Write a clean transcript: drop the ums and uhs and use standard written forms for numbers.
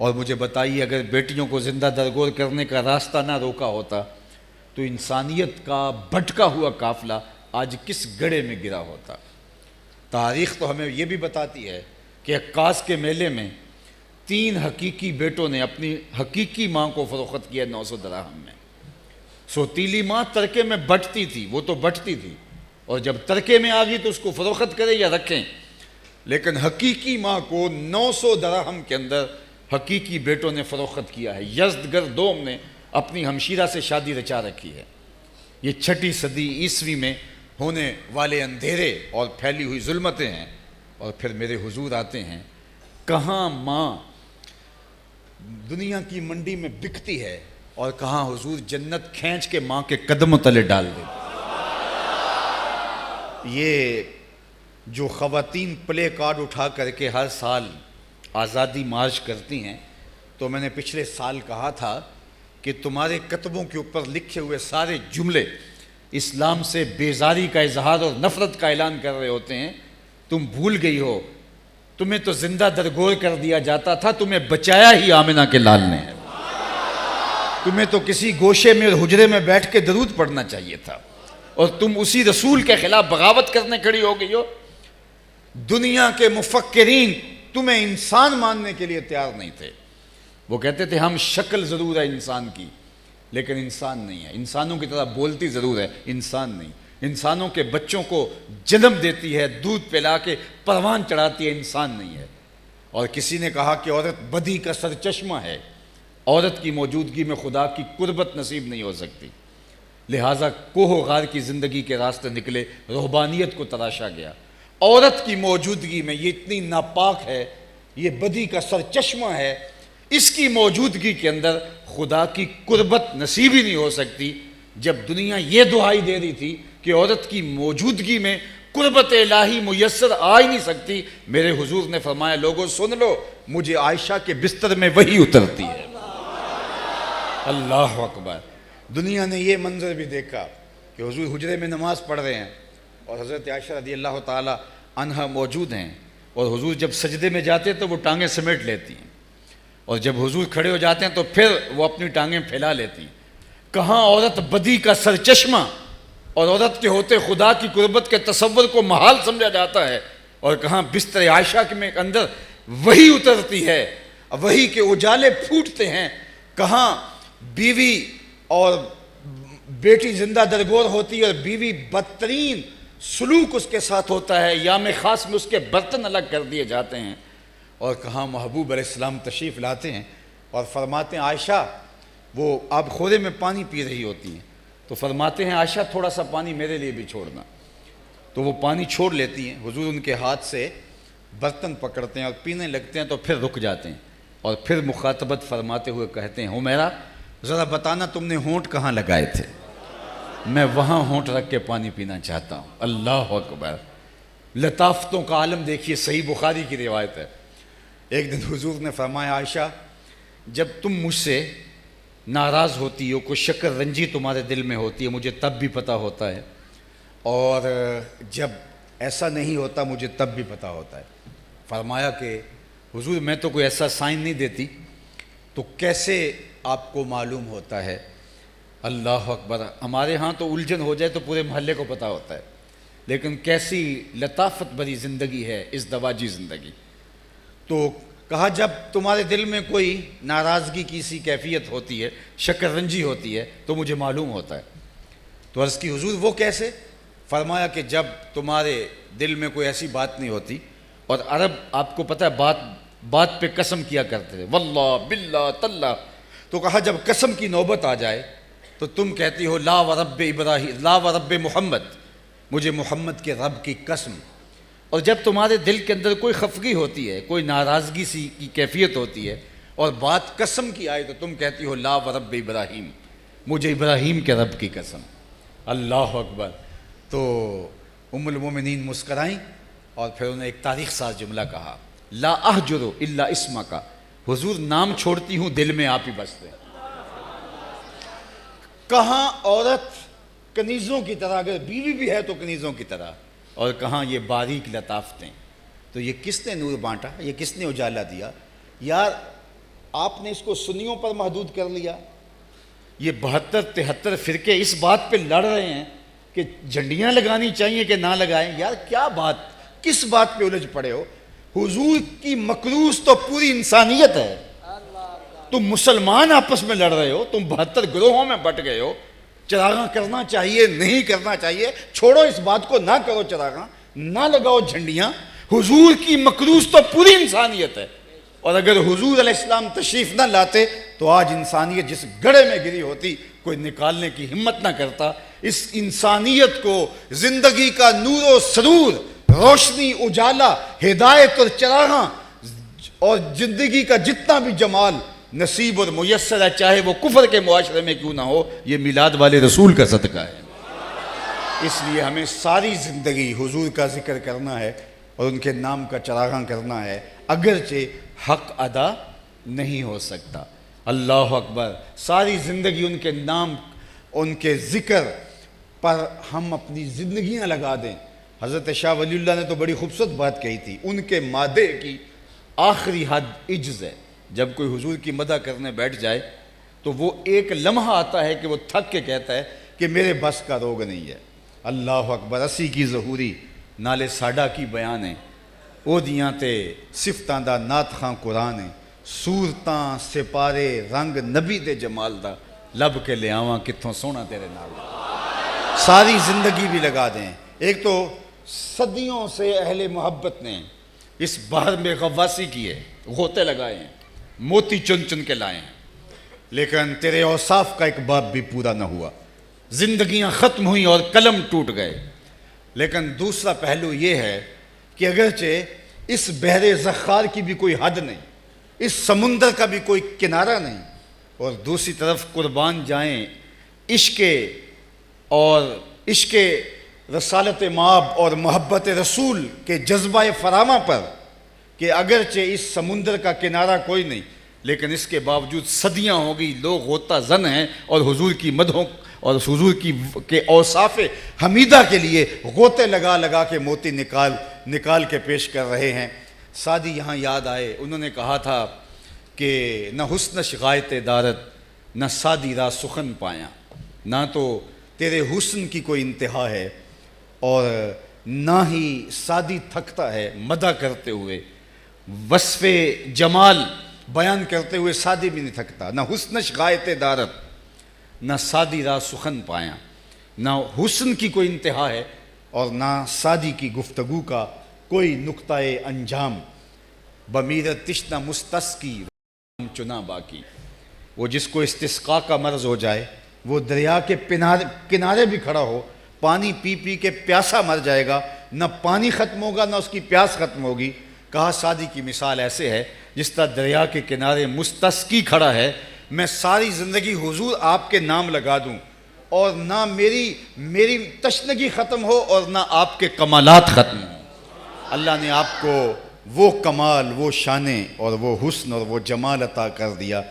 اور مجھے بتائیے اگر بیٹیوں کو زندہ درگور کرنے کا راستہ نہ روکا ہوتا تو انسانیت کا بھٹکا ہوا قافلہ آج کس گڑھے میں گرا ہوتا۔ تاریخ تو ہمیں یہ بھی بتاتی ہے کہ عکاس کے میلے میں 3 حقیقی بیٹوں نے اپنی حقیقی ماں کو فروخت کیا 900 دراہم میں۔ سوتیلی ماں ترکے میں بٹتی تھی، وہ تو بٹتی تھی، اور جب ترکے میں آ گئی تو اس کو فروخت کرے یا رکھیں، لیکن حقیقی ماں کو 900 دراہم کے اندر حقیقی بیٹوں نے فروخت کیا ہے۔ یزدگرد دوم نے اپنی ہمشیرہ سے شادی رچا رکھی ہے۔ یہ 6 صدی عیسوی میں ہونے والے اندھیرے اور پھیلی ہوئی ظلمتیں ہیں، اور پھر میرے حضور آتے ہیں۔ کہاں ماں دنیا کی منڈی میں بکتی ہے اور کہاں حضور جنت کھینچ کے ماں کے قدموں تلے ڈال دے۔ یہ جو خواتین پلے کارڈ اٹھا کر کے ہر سال آزادی مارچ کرتی ہیں، تو میں نے پچھلے سال کہا تھا کہ تمہارے کتبوں کے اوپر لکھے ہوئے سارے جملے اسلام سے بیزاری کا اظہار اور نفرت کا اعلان کر رہے ہوتے ہیں۔ تم بھول گئی ہو، تمہیں تو زندہ درگور کر دیا جاتا تھا، تمہیں بچایا ہی آمنہ کے لال نے ہے۔ تمہیں تو کسی گوشے میں اور حجرے میں بیٹھ کے درود پڑھنا چاہیے تھا، اور تم اسی رسول کے خلاف بغاوت کرنے کھڑی ہو گئی ہو۔ دنیا کے مفکرین تمہیں انسان ماننے کے لیے تیار نہیں تھے۔ وہ کہتے تھے ہم شکل ضرور ہے انسان کی، لیکن انسان نہیں ہے۔ انسانوں کی طرح بولتی ضرور ہے، انسان نہیں۔ انسانوں کے بچوں کو جنم دیتی ہے، دودھ پلا کے پروان چڑھاتی ہے، انسان نہیں ہے۔ اور کسی نے کہا کہ عورت بدی کا سرچشمہ ہے، عورت کی موجودگی میں خدا کی قربت نصیب نہیں ہو سکتی، لہٰذا کوہ و غار کی زندگی کے راستے نکلے، رہبانیت کو تراشا گیا۔ عورت کی موجودگی میں یہ اتنی ناپاک ہے، یہ بدی کا سرچشمہ ہے، اس کی موجودگی کے اندر خدا کی قربت نصیب ہی نہیں ہو سکتی۔ جب دنیا یہ دعائی دے رہی تھی کہ عورت کی موجودگی میں قربت الہی میسر آ ہی نہیں سکتی، میرے حضور نے فرمایا لوگوں سن لو، مجھے عائشہ کے بستر میں وہی اترتی ہے۔ اللہ اکبر۔ دنیا نے یہ منظر بھی دیکھا کہ حضور حجرے میں نماز پڑھ رہے ہیں اور حضرت عائشہ رضی اللہ تعالی عنہا موجود ہیں، اور حضور جب سجدے میں جاتے ہیں تو وہ ٹانگیں سمیٹ لیتی ہیں، اور جب حضور کھڑے ہو جاتے ہیں تو پھر وہ اپنی ٹانگیں پھیلا لیتی ہیں۔ کہاں عورت بدی کا سرچشمہ اور عورت کے ہوتے خدا کی قربت کے تصور کو محال سمجھا جاتا ہے، اور کہاں بستر عائشہ کے اندر وہی اترتی ہے، وہی کے اجالے پھوٹتے ہیں۔ کہاں بیوی اور بیٹی زندہ درگور ہوتی ہے اور بیوی بدترین سلوک اس کے ساتھ ہوتا ہے، یام خاص میں اس کے برتن الگ کر دیے جاتے ہیں، اور کہاں محبوب علیہ السلام تشریف لاتے ہیں اور فرماتے ہیں عائشہ، وہ آب خورے میں پانی پی رہی ہوتی ہیں تو فرماتے ہیں عائشہ تھوڑا سا پانی میرے لیے بھی چھوڑنا، تو وہ پانی چھوڑ لیتی ہیں۔ حضور ان کے ہاتھ سے برتن پکڑتے ہیں اور پینے لگتے ہیں تو پھر رک جاتے ہیں، اور پھر مخاطبت فرماتے ہوئے کہتے ہیں حمیرہ ذرا بتانا تم نے ہونٹ کہاں لگائے تھے، میں وہاں ہونٹ رکھ کے پانی پینا چاہتا ہوں۔ اللہ اکبر۔ لطافتوں کا عالم دیکھیے، صحیح بخاری کی روایت ہے۔ ایک دن حضور نے فرمایا عائشہ جب تم مجھ سے ناراض ہوتی ہو، کوئی شکر رنجی تمہارے دل میں ہوتی ہے، مجھے تب بھی پتہ ہوتا ہے، اور جب ایسا نہیں ہوتا مجھے تب بھی پتہ ہوتا ہے۔ فرمایا کہ حضور میں تو کوئی ایسا سائن نہیں دیتی، تو کیسے آپ کو معلوم ہوتا ہے؟ اللہ اکبر۔ ہمارے ہاں تو الجھن ہو جائے تو پورے محلے کو پتہ ہوتا ہے، لیکن کیسی لطافت بھری زندگی ہے اس دواجی زندگی۔ تو کہا جب تمہارے دل میں کوئی ناراضگی کی سی کیفیت ہوتی ہے، شکر رنجی ہوتی ہے، تو مجھے معلوم ہوتا ہے۔ تو عرض کی حضور وہ کیسے؟ فرمایا کہ جب تمہارے دل میں کوئی ایسی بات نہیں ہوتی، اور عرب آپ کو پتہ ہے بات پہ قسم کیا کرتے تھے، واللہ باللہ تاللہ، تو کہا جب قسم کی نوبت آ جائے تو تم کہتی ہو لا ورب ابراہیم لا ورب محمد، مجھے محمد کے رب کی قسم۔ اور جب تمہارے دل کے اندر کوئی خفگی ہوتی ہے، کوئی ناراضگی سی کی کیفیت ہوتی ہے اور بات قسم کی آئے تو تم کہتی ہو لا ورب ابراہیم، مجھے ابراہیم کے رب کی قسم۔ اللہ اکبر۔ تو ام المومنین مسکرائیں اور پھر انہیں ایک تاریخ ساز جملہ کہا، لا احجر الا اسمک، حضور نام چھوڑتی ہوں دل میں آپ ہی بستے ہیں۔ کہاں عورت کنیزوں کی طرح، اگر بیوی بھی ہے تو کنیزوں کی طرح، اور کہاں یہ باریک لطافتیں۔ تو یہ کس نے نور بانٹا، یہ کس نے اجالا دیا؟ یار آپ نے اس کو سنیوں پر محدود کر لیا. یہ 72-73 فرقے اس بات پہ لڑ رہے ہیں کہ جھنڈیاں لگانی چاہیے کہ نہ لگائیں. یار کیا بات, کس بات پہ الجھ پڑے ہو؟ حضور کی مکروس تو پوری انسانیت ہے. تم مسلمان آپس میں لڑ رہے ہو, تم 72 گروہوں میں بٹ گئے ہو. چراغاں کرنا چاہیے نہیں کرنا چاہیے, چھوڑو اس بات کو, نہ کرو چراغاں, نہ لگاؤ جھنڈیاں. حضور کی مکروس تو پوری انسانیت ہے, اور اگر حضور علیہ السلام تشریف نہ لاتے تو آج انسانیت جس گڑھے میں گری ہوتی کوئی نکالنے کی ہمت نہ کرتا. اس انسانیت کو زندگی کا نور و سرور, روشنی, اجالا, ہدایت اور چراغاں اور زندگی کا جتنا بھی جمال نصیب اور میسر ہے, چاہے وہ کفر کے معاشرے میں کیوں نہ ہو, یہ میلاد والے رسول کا صدقہ ہے. اس لیے ہمیں ساری زندگی حضور کا ذکر کرنا ہے اور ان کے نام کا چراغاں کرنا ہے, اگرچہ حق ادا نہیں ہو سکتا. اللہ اکبر. ساری زندگی ان کے نام, ان کے ذکر پر ہم اپنی زندگیاں لگا دیں. حضرت شاہ ولی اللہ نے تو بڑی خوبصورت بات کہی تھی, ان کے مادے کی آخری حد عجز ہے. جب کوئی حضور کی مدح کرنے بیٹھ جائے تو وہ ایک لمحہ آتا ہے کہ وہ تھک کے کہتا ہے کہ میرے بس کا روگ نہیں ہے. اللہ اکبر. اسی کی ظہوری نالے ساڈا کی بیان ہے, او دیاں تے صفتاں دا نات خاں قرآن ہے. صورتاں سپارے رنگ نبی دے جمال دا, لب کے لے آواں کتھوں سونا تیرے نال. ساری زندگی بھی لگا دیں. ایک تو صدیوں سے اہل محبت نے اس بحر میں غواصی کی ہے, غوطے لگائے ہیں, موتی چن چن کے لائے ہیں, لیکن تیرے اوصاف کا ایک باب بھی پورا نہ ہوا. زندگیاں ختم ہوئیں اور قلم ٹوٹ گئے. لیکن دوسرا پہلو یہ ہے کہ اگرچہ اس بحر زخار کی بھی کوئی حد نہیں, اس سمندر کا بھی کوئی کنارہ نہیں, اور دوسری طرف قربان جائیں عشق رسالت مآب اور محبت رسول کے جذبہ فراواں پر, کہ اگرچہ اس سمندر کا کنارہ کوئی نہیں, لیکن اس کے باوجود صدیاں ہو گئی لوگ غوطہ زن ہیں اور حضور کی مدحوں اور حضور کے اوصاف حمیدہ کے لیے غوطے لگا لگا کے موتی نکال کے پیش کر رہے ہیں. سعدی یہاں یاد آئے, انہوں نے کہا تھا کہ نہ حسنش غایت دارت نہ سعدی را سخن پایا. نہ تو تیرے حسن کی کوئی انتہا ہے اور نہ ہی سعدی تھکتا ہے مدح کرتے ہوئے, وصف جمال بیان کرتے ہوئے سعدی بھی نہیں تھکتا. نہ حسنش غایت دارت نہ سعدی را سخن پایا. نہ حسن کی کوئی انتہا ہے اور نہ سعدی کی گفتگو کا کوئی نقطہ انجام. بمیرت تشنہ مستسقی چنا باقی. وہ جس کو استسقاء کا مرض ہو جائے وہ دریا کے کنارے بھی کھڑا ہو, پانی پی پی کے پیاسا مر جائے گا, نہ پانی ختم ہوگا نہ اس کی پیاس ختم ہوگی. کہا سعدی کی مثال ایسے ہے جس طرح دریا کے کنارے مستسقی کھڑا ہے, میں ساری زندگی حضور آپ کے نام لگا دوں اور نہ میری تشنگی ختم ہو اور نہ آپ کے کمالات ختم ہوں. اللہ نے آپ کو وہ کمال, وہ شانیں اور وہ حسن اور وہ جمال عطا کر دیا